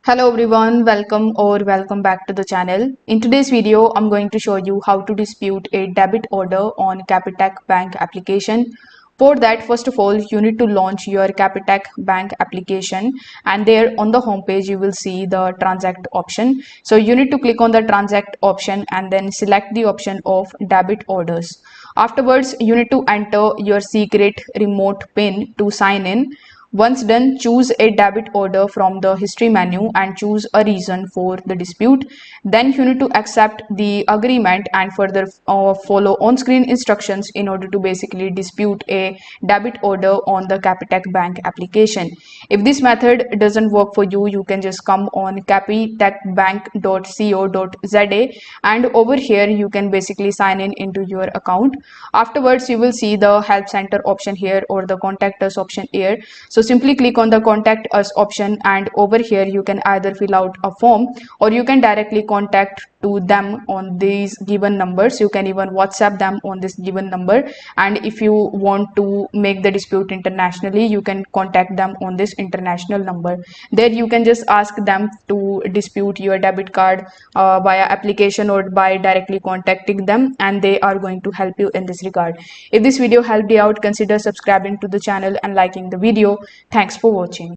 Hello everyone, welcome back to the channel. In today's video, I'm going to show you how to dispute a debit order on Capitec bank application. For that, first of all, you need to launch your Capitec bank application, and there on the home page you will see the transact option. So you need to click on the transact option and then select the option of debit orders. Afterwards, you need to enter your secret remote PIN to sign in. Once done, choose a debit order from the history menu and choose a reason for the dispute. Then you need to accept the agreement and further follow on-screen instructions in order to basically dispute a debit order on the Capitec bank application. If this method doesn't work for you, you can just come on capitecbank.co.za, and over here you can basically sign in into your account. Afterwards, you will see the help center option here or the contact us option here. So simply click on the contact us option, and over here you can either fill out a form or you can directly contact to them on these given numbers. You can even WhatsApp them on this given number, and if you want to make the dispute internationally, you can contact them on this international number. There you can just ask them to dispute your debit card via application or by directly contacting them, and they are going to help you in this regard. If this video helped you out, consider subscribing to the channel and liking the video. Thanks for watching.